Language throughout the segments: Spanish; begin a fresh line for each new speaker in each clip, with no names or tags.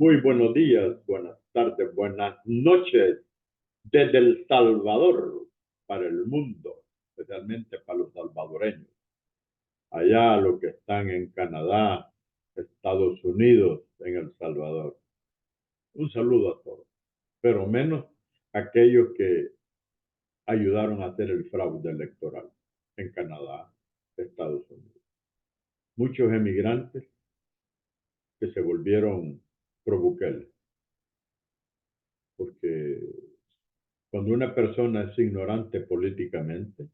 Muy buenos días, buenas tardes, buenas noches desde El Salvador para el mundo, especialmente para los salvadoreños. Allá los que están en Canadá, Estados Unidos, en El Salvador. Un saludo a todos, pero menos aquellos que ayudaron a hacer el fraude electoral en Canadá, Estados Unidos. Muchos emigrantes que se volvieron pro Bukele, porque cuando una persona es ignorante políticamente,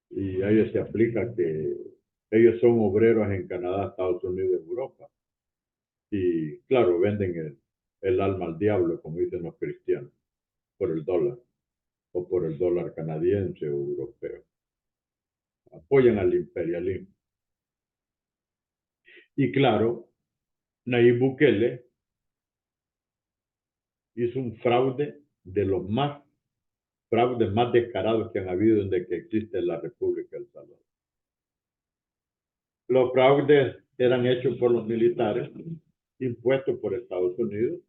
y a ellos se aplica que ellos son obreros en Canadá, Estados Unidos, Europa, y claro, venden el alma al diablo, como dicen los cristianos, por el dólar, o por el dólar canadiense o europeo. Apoyan al imperialismo. Y claro, Nayib Bukele hizo un fraude de los más fraudes más descarados que han habido desde que existe la República de El Salvador. Los fraudes eran hechos por los militares, impuestos por Estados Unidos.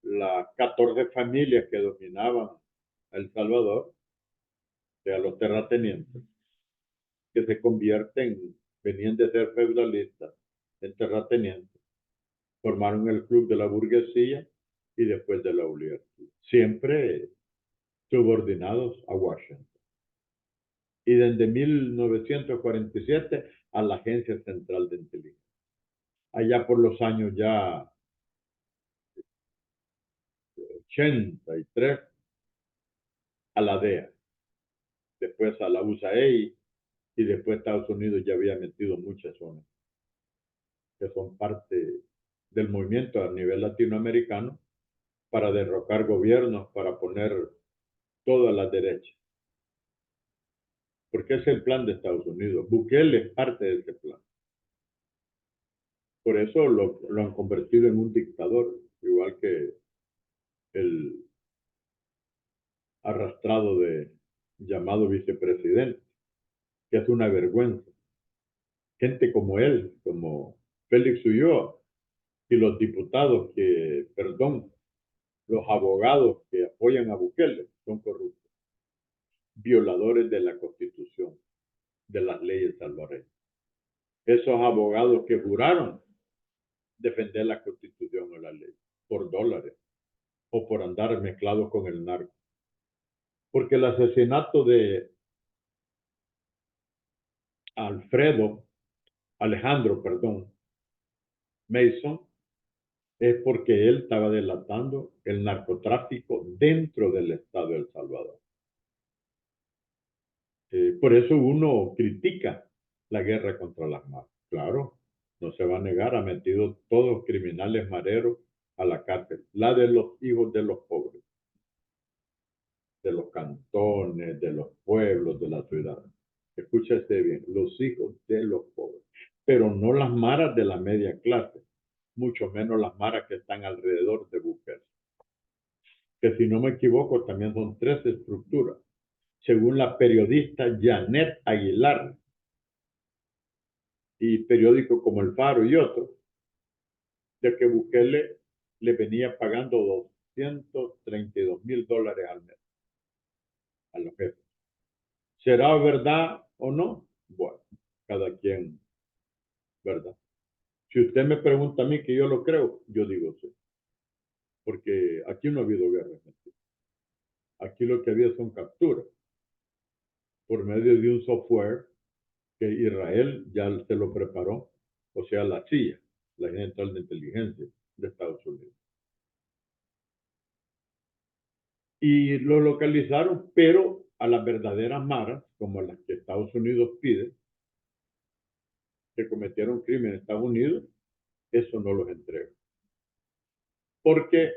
Las 14 familias que dominaban El Salvador, o sea, los terratenientes, que se convierten, venían de ser feudalistas en terratenientes, formaron el club de la burguesía y después de la oligarquía, siempre subordinados a Washington. Y desde 1947 a la Agencia Central de Inteligencia. Allá por los años ya 83 a la DEA, después a la USAID y después Estados Unidos ya había metido muchas zonas que son parte del movimiento a nivel latinoamericano para derrocar gobiernos, para poner todas las derechas. Porque es el plan de Estados Unidos. Bukele es parte de ese plan. Por eso lo han convertido en un dictador, igual que el arrastrado de llamado vicepresidente, que es una vergüenza. Gente como él, como Félix Ulloa, y los diputados que, perdón, los abogados que apoyan a Bukele son corruptos, violadores de la Constitución, de las leyes salvadoreñas. Esos abogados que juraron defender la Constitución o la ley por dólares o por andar mezclados con el narco. Porque el asesinato de Alejandro, perdón, Mason, es porque él estaba delatando el narcotráfico dentro del Estado de El Salvador. Por eso uno critica la guerra contra las mafias. Claro, no se va a negar, ha metido todos criminales mareros a la cárcel. La de los hijos de los pobres, de los cantones, de los pueblos, de la ciudad. Escúchese bien, los hijos de los pobres. Pero no las maras de la media clase, mucho menos las maras que están alrededor de Bukele. Que si no me equivoco, también son 3 estructuras, según la periodista Janet Aguilar, y periódicos como El Faro y otros, de que Bukele le venía pagando $232,000 al mes a los jefes. ¿Será verdad o no? Bueno, cada quien, ¿verdad? Si usted me pregunta a mí que yo lo creo, yo digo sí. Porque aquí no ha habido guerra. Aquí lo que había son capturas por medio de un software que Israel ya se lo preparó, o sea, la CIA, la Agencia Central de Inteligencia de Estados Unidos. Y lo localizaron, pero a las verdaderas maras, como las que Estados Unidos pide, que cometieron crimen en Estados Unidos, eso no los entrega. Porque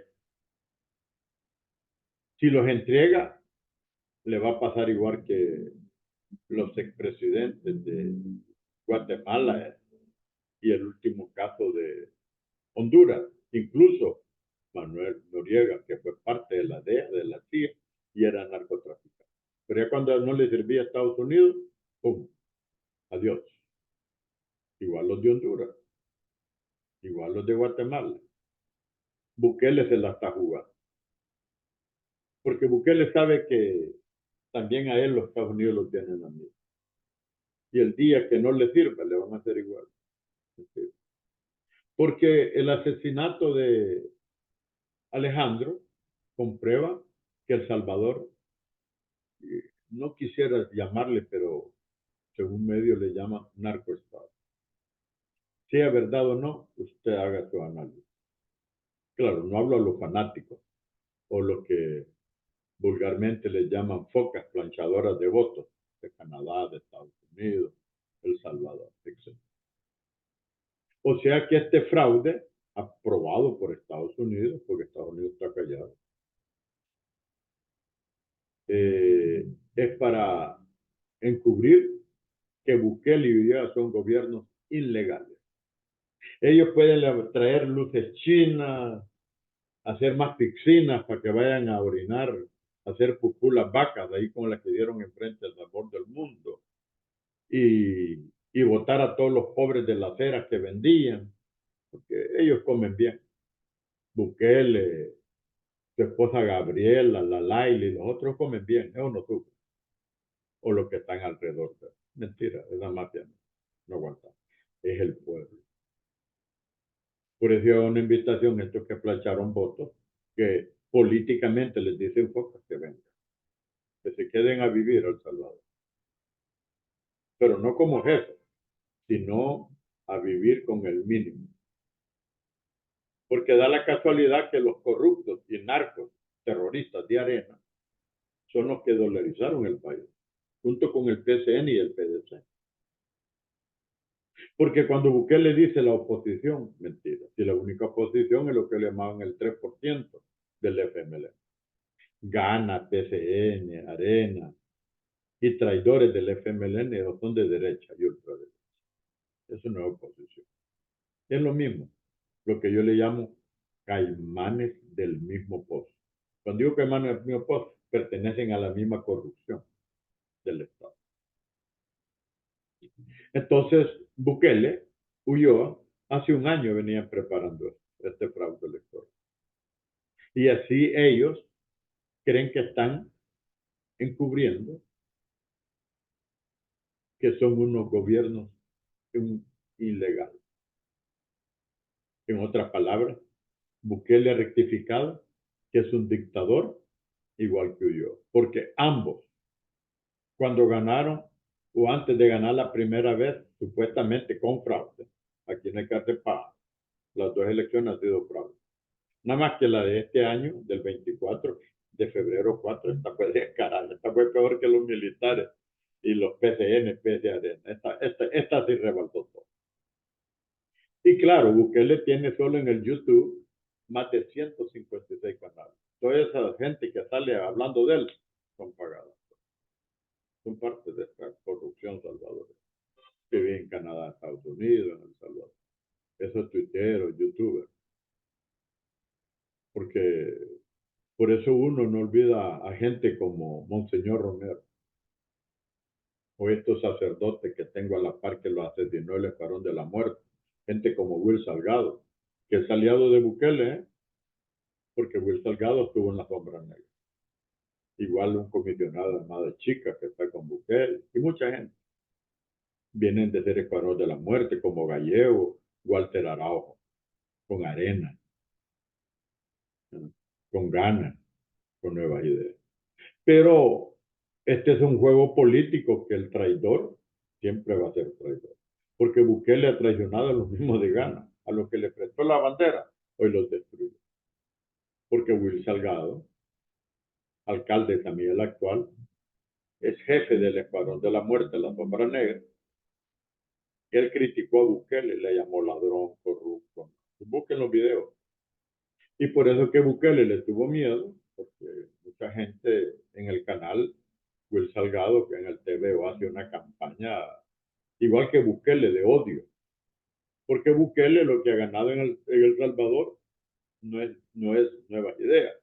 si los entrega, le va a pasar igual que los expresidentes de Guatemala y el último caso de Honduras, incluso Manuel Noriega, que fue parte de la DEA, de la CIA, y era narcotraficante. Pero ya cuando no le servía a Estados Unidos, ¡pum! Adiós. Igual los de Honduras. igual los de Guatemala. Bukele se la está jugando. Porque Bukele sabe que también a él los Estados Unidos lo tienen a mí. Y el día que no le sirva, le van a hacer igual. Porque el asesinato de Alejandro comprueba que El Salvador, no quisiera llamarle, pero según medio le llama narcoestado. Sea verdad o no, usted haga su análisis. Claro, no hablo a los fanáticos o los que vulgarmente les llaman focas planchadoras de votos de Canadá, de Estados Unidos, El Salvador, etc. O sea que este fraude, aprobado por Estados Unidos, porque Estados Unidos está callado, es para encubrir que Bukele y Ulloa son gobiernos ilegales. Ellos pueden traer luces chinas, hacer más piscinas para que vayan a orinar, hacer pupú las vacas, ahí como las que dieron enfrente al sabor del mundo, y votar a todos los pobres de las aceras que vendían, porque ellos comen bien. Bukele, su esposa Gabriela, la Laila y los otros comen bien, eso no sufre. O los que están alrededor de él. Mentira, esa mafia no aguanta. Es el pueblo. Por eso hay una invitación a estos que plancharon votos, que políticamente les dicen focas que vengan, que se queden a vivir a El Salvador. Pero no como jefe, sino a vivir con el mínimo. Porque da la casualidad que los corruptos y narcos terroristas de Arena son los que dolarizaron el país, junto con el PCN y el PDC. Porque cuando Bukele dice la oposición, mentira, si la única oposición es lo que le llamaban el 3% del FMLN. Gana, PCN, Arena y traidores del FMLN son de derecha y ultraderecha. Eso no es oposición. Es lo mismo, lo que yo le llamo caimanes del mismo pozo. Cuando digo caimanes del mismo pozo, pertenecen a la misma corrupción del Estado. Entonces, Bukele, Ulloa, hace un año venían preparando este fraude electoral. Y así ellos creen que están encubriendo que son unos gobiernos ilegales. En otras palabras, Bukele ha rectificado que es un dictador igual que Ulloa, porque ambos, cuando ganaron o antes de ganar la primera vez, supuestamente con fraude, aquí en el Catepa, las dos elecciones han sido fraude. Nada más que la de este año, del 24 de febrero 4, esta fue descarada, esta fue peor que los militares y los PCN, PCN, esta sí rebaltó todo. Y claro, Bukele tiene solo en el YouTube más de 156 canales. Toda esa gente que sale hablando de él son pagadas. Son parte de esta corrupción salvadoreña que vive en Canadá, Estados Unidos, en El Salvador. Esos tuiteros, youtubers. Porque por eso uno no olvida a gente como Monseñor Romero o estos sacerdotes que tengo a la par que lo asesinó el escuadrón de la muerte. Gente como Will Salgado, que es aliado de Bukele, porque Will Salgado estuvo en la sombra negra. Igual un comisionado armado de Chica que está con Bukele y mucha gente. Vienen de ser escuadrón de la muerte como Gallego, Walter Araujo, con Arena, con ganas, con nuevas ideas. Pero este es un juego político que el traidor siempre va a ser traidor. Porque Bukele ha traicionado a los mismos de Ghana, a los que le prestó la bandera, hoy los destruyó. Porque Will Salgado, alcalde también el actual, es jefe del escuadrón de la muerte, la sombra negra. Él criticó a Bukele, le llamó ladrón, corrupto. Busquen los videos. Y por eso que Bukele le tuvo miedo, porque mucha gente en el canal, Will Salgado, que en el TVO hace una campaña, igual que Bukele, de odio. Porque Bukele lo que ha ganado en El Salvador no es nuevas ideas.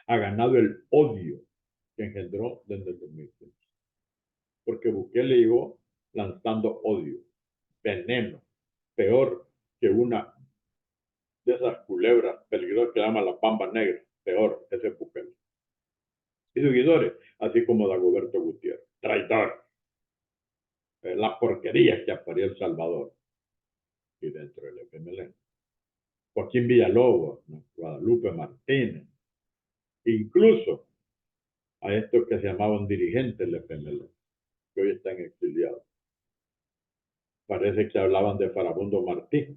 Ha ganado el odio que engendró desde el 2015. Porque Bukele llegó lanzando odio, veneno, peor, que una de esas culebras peligrosas que llaman la pamba negra, peor, ese Bukele. Y seguidores, así como Dagoberto Gutiérrez, traidor, las porquerías que apareció El Salvador y dentro del FMLN. Joaquín Villalobos, ¿no? Guadalupe Martínez, incluso a estos que se llamaban dirigentes del FMLN, que hoy están exiliados. Parece que hablaban de Farabundo Martí,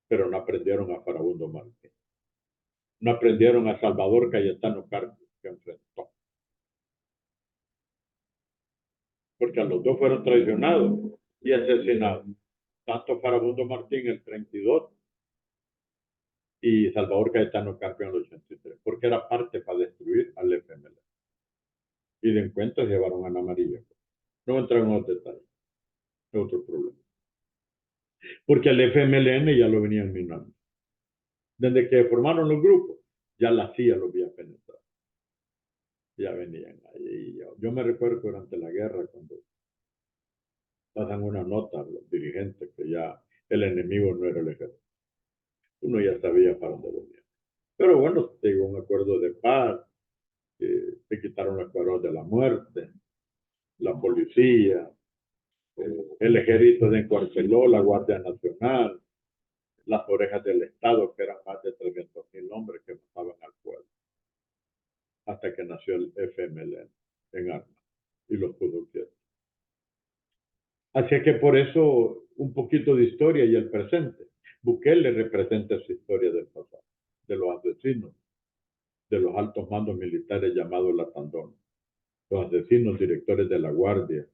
pero no aprendieron a Farabundo Martí. No aprendieron a Salvador Cayetano Carpio, que enfrentó. Porque a los dos fueron traicionados y asesinados. Tanto Farabundo Martí en el 32 y Salvador Cayetano Carpio en el 83, porque era parte para destruir al FMLN. Y de encuentro llevaron a Ana María. No entraron en los detalles. Es otro problema. Porque al FMLN ya lo venían minando. Desde que formaron los grupos, ya la CIA los había penetrado. Ya venían ahí. Yo me recuerdo durante la guerra, cuando pasan una nota a los dirigentes que ya el enemigo no era el ejército. Uno ya sabía para dónde venía. Pero bueno, te digo, un acuerdo de paz, se quitaron los cuadros de la muerte, la policía, el ejército se encuarteló, la Guardia Nacional, las orejas del Estado, que eran más de 300,000 hombres que mataban al pueblo, hasta que nació el FMLN en armas y los pudo quietos. Así que por eso un poquito de historia y el presente. Bukele representa esa historia del pasado, de los asesinos, de los altos mandos militares llamados la Tandona, los asesinos directores de la Guardia,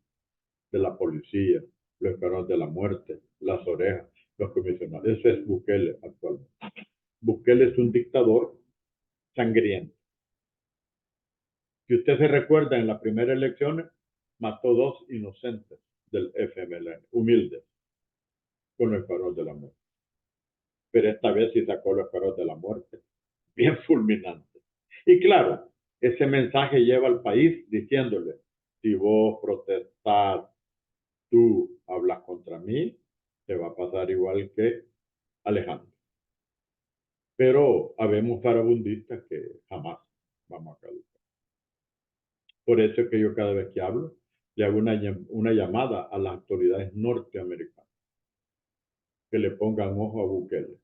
de la policía, los escuadrones de la muerte, las orejas, los comisionados. Ese es Bukele actualmente. Bukele es un dictador sangriento. Si usted se recuerda, en las primeras elecciones mató 2 inocentes del FMLN, humildes, con los escuadrones de la muerte. Pero esta vez sí sacó los escuadrones de la muerte, bien fulminante. Y claro, ese mensaje lleva al país diciéndole, si vos protestás, tú hablas contra mí, te va a pasar igual que Alejandro. Pero habemos farabundistas que jamás vamos a caducar. Por eso es que yo cada vez que hablo, le hago una llamada a las autoridades norteamericanas, que le pongan ojo a Bukele,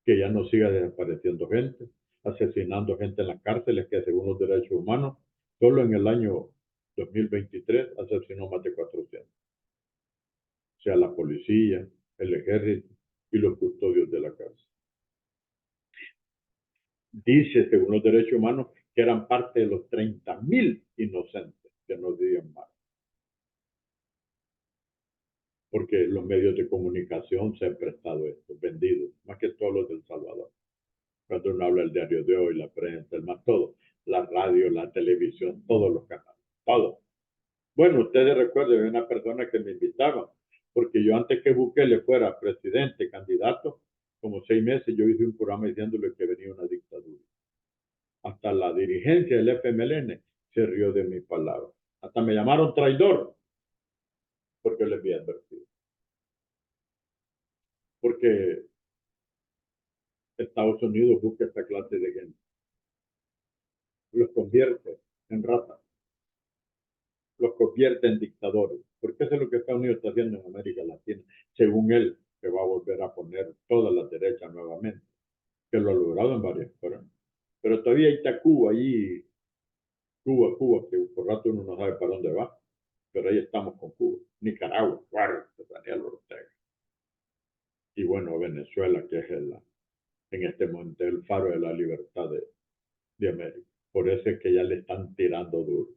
que ya no siga desapareciendo gente, asesinando gente en las cárceles, que según los derechos humanos, solo en el año 2023 asesinó más de 400. O sea, la policía, el ejército y los custodios de la cárcel. Dice, según los derechos humanos, que eran parte de los 30,000 inocentes que no dirían más. Porque los medios de comunicación se han prestado esto, vendidos, más que todos los del Salvador. Cuando uno habla del diario de hoy, la prensa, el más todo, la radio, la televisión, todos los canales, todo. Bueno, ustedes recuerden, había una persona que me invitaba, porque yo antes que Bukele fuera presidente, candidato, como 6 meses, yo hice un programa diciéndole que venía una dictadura. Hasta la dirigencia del FMLN se rió de mi palabra. Hasta me llamaron traidor, porque les había advertido. Porque Estados Unidos busca esta clase de gente. Los convierte en ratas. Los convierte en dictadores. Porque eso es lo que Estados Unidos está haciendo en América Latina. Según él, que va a volver a poner todas las derechas nuevamente. Que lo ha logrado en varias formas. Pero todavía está Cuba allí. Cuba, que por rato uno no sabe para dónde va. Pero ahí estamos con Cuba. Nicaragua, claro, Daniel Ortega. Y bueno, Venezuela, que es en este momento el faro de la libertad de América. Por eso es que ya le están tirando duro.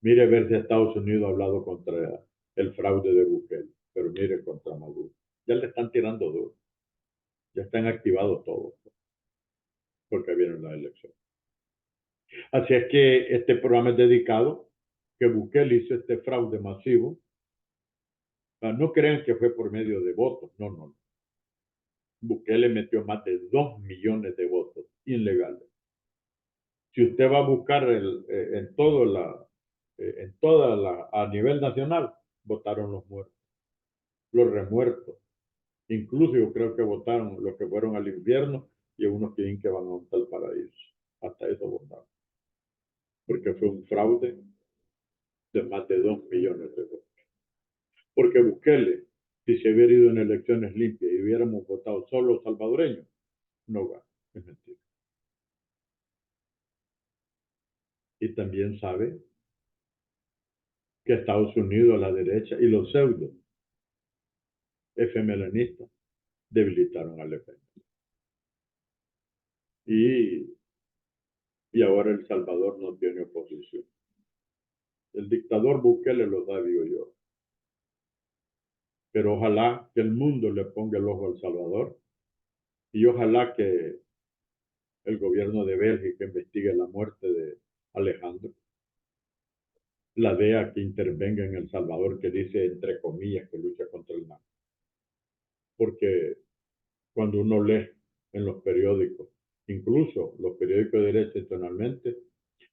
Mire ver si Estados Unidos ha hablado contra el fraude de Bukele, pero mire contra Maduro. Ya le están tirando duro. Ya están activados todos, porque vienen las elecciones. Así es que este programa es dedicado que Bukele hizo este fraude masivo. No crean que fue por medio de votos, no. Bukele metió más de 2 millones de votos ilegales. Si usted va a buscar en toda a nivel nacional, votaron los muertos, los remuertos, Incluso yo creo que votaron los que fueron al infierno y unos que dicen que van a al paraíso. Hasta eso votaron. Porque fue un fraude de más de 2 millones de votos. Porque Bukele, si se hubiera ido en elecciones limpias y hubiéramos votado solo los salvadoreños, no gana. Es mentira. Y también sabe que Estados Unidos a la derecha y los pseudo FMLNistas debilitaron al FMLN. Y ahora El Salvador no tiene oposición. El dictador Bukele lo da, digo yo. Pero ojalá que el mundo le ponga el ojo a El Salvador y ojalá que el gobierno de Bélgica investigue la muerte de Alejandro, la DEA que intervenga en El Salvador, que dice entre comillas que lucha contra el narco. Porque cuando uno lee en los periódicos, incluso los periódicos de derecha internacionalmente,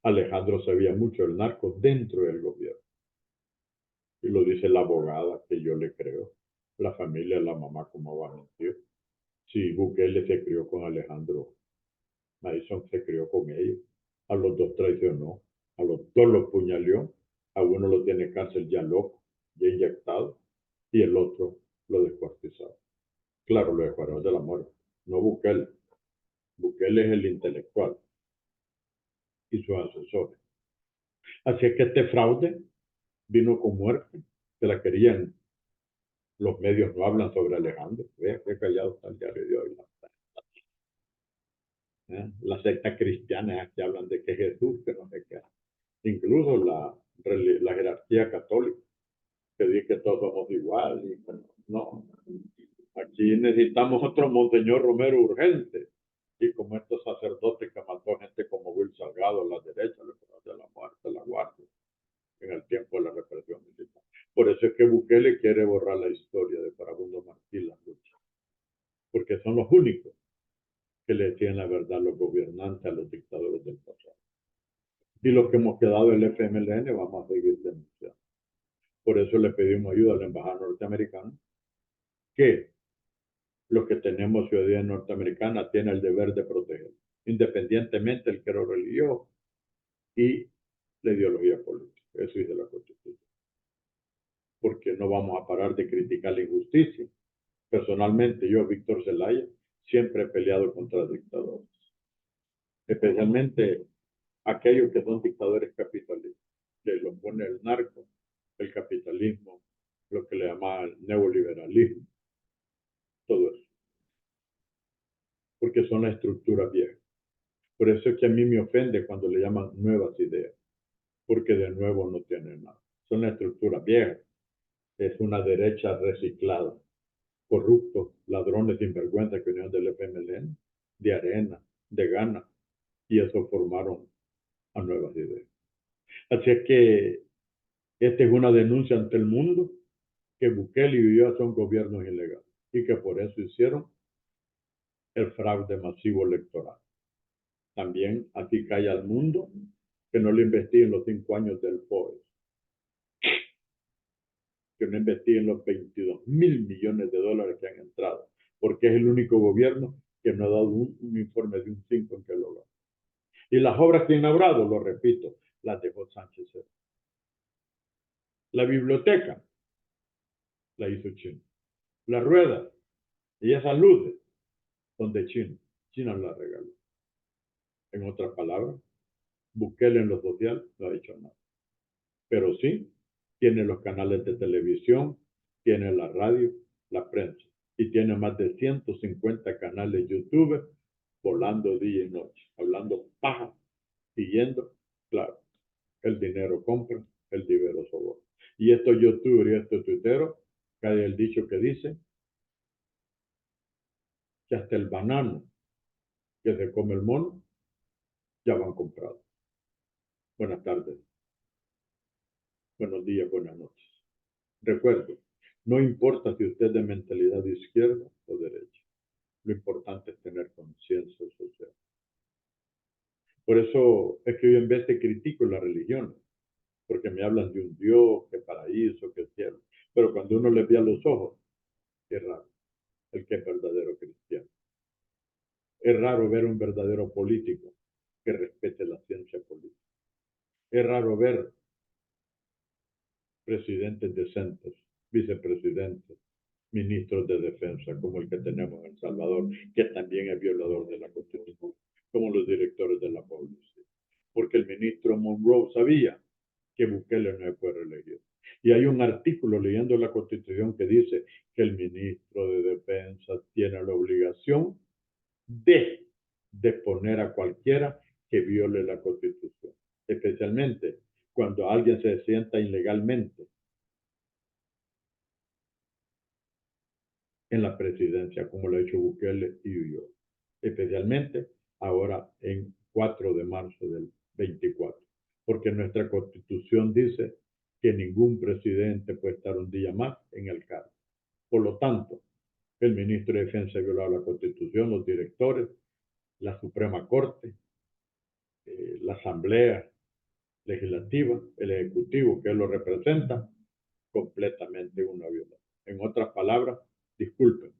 Alejandro sabía mucho del narco dentro del gobierno. Y lo dice la abogada, que yo le creo. La familia, la mamá, ¿cómo va a mentir? Si Bukele se crió con Alejandro, Madison se crió con ellos. A los dos traicionó, a los dos los puñaleó. A uno lo tiene cárcel ya loco, ya inyectado, y el otro lo descuartizado. Claro, lo dejaron de la muerte, no Bukele. Bukele es el intelectual y sus asesores. Así es que este fraude vino con muerte, que la querían. Los medios no hablan sobre Alejandro. Vea qué callado está el diario de hoy. La secta cristiana que hablan de que Jesús, que no sé qué. Incluso la jerarquía católica, que dice que todos somos iguales. No, aquí necesitamos otro Monseñor Romero urgente. Y como estos sacerdotes que mató gente como Will Salgado a la derecha, de la muerte, la guardia, en el tiempo de la represión militar. Por eso es que Bukele quiere borrar la historia de Farabundo Martí, la lucha, porque son los únicos que le decían la verdad a los gobernantes, a los dictadores del pasado. Y los que hemos quedado en el FMLN vamos a seguir denunciando. Por eso le pedimos ayuda a la embajada norteamericana, que los que tenemos ciudadanía norteamericana tienen el deber de proteger, independientemente del credo religioso y la ideología política. Eso dice la Constitución. Porque no vamos a parar de criticar la injusticia. Personalmente, yo, Víctor Zelaya, siempre he peleado contra dictadores, especialmente aquellos que son dictadores capitalistas, que lo pone el narco, el capitalismo, lo que le llaman neoliberalismo, todo eso, porque son las estructuras viejas. Por eso es que a mí me ofende cuando le llaman nuevas ideas, porque de nuevo no tienen nada. Son las estructuras viejas. Es una derecha reciclada, corruptos, ladrones sinvergüenza que vinieron del FMLN, de Arena, de Ghana, y eso formaron a nuevas ideas. Así es que esta es una denuncia ante el mundo que Bukele y Ulloa son gobiernos ilegales y que por eso hicieron el fraude masivo electoral. También aquí cae al mundo que no le investiguen los 5 años del POE, que no investiguen los 22.000 millones de dólares que han entrado, porque es el único gobierno que no ha dado un informe de un 5 en que lo gana. Y las obras que ha inaugurado, lo repito, las dejó Sánchez. La biblioteca la hizo China. La rueda y esas luces son de China. China las regaló. En otras palabras, Bukele en lo social no ha hecho nada. Pero sí, tiene los canales de televisión, tiene la radio, la prensa. Y tiene más de 150 canales YouTube volando día y noche, hablando paja, siguiendo, claro, el dinero compra, el dinero soborna. Y estos youtubers y estos tuiteros, que hay el dicho que dice que hasta el banano que se come el mono, ya van comprados. Buenas tardes, buenos días, buenas noches. Recuerde, no importa si usted es de mentalidad de izquierda o derecha, lo importante es tener conciencia social. Por eso es que yo en vez de critico la religión, porque me hablan de un Dios, que paraíso, que cielo, pero cuando uno les ve a los ojos, qué raro. el que es verdadero cristiano. Es raro ver un verdadero político que respete la ciencia política. Es raro ver presidentes decentes, vicepresidentes, ministros de defensa, como el que tenemos en El Salvador, que también es violador de la Constitución, como los directores de la policía. Porque el ministro Monroe sabía que Bukele no se puede reelegir. Y hay un artículo leyendo la Constitución que dice que el ministro de Defensa tiene la obligación de deponer a cualquiera que viole la Constitución, especialmente cuando alguien se sienta ilegalmente en la presidencia, como lo ha hecho Bukele y yo, especialmente ahora en 4 de marzo del 24, porque nuestra Constitución dice que ningún presidente puede estar un día más en el cargo. Por lo tanto, el ministro de Defensa ha violado la Constitución, los directores, la Suprema Corte, la Asamblea Legislativa, el Ejecutivo que lo representa, completamente una violación. En otras palabras, disculpen,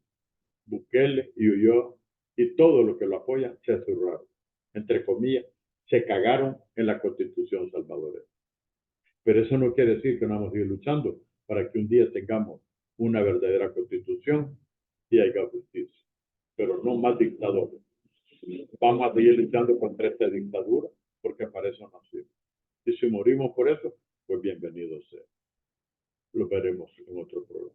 Bukele y Ulloa y todo lo que lo apoya se zurraron. Entre comillas, se cagaron en la Constitución salvadoreña. Pero eso no quiere decir que no vamos a ir luchando para que un día tengamos una verdadera Constitución y haya justicia. Pero no más dictadores. Vamos a seguir luchando contra esta dictadura porque para eso nacimos. Y si morimos por eso, pues bienvenido sea. Lo veremos en otro programa.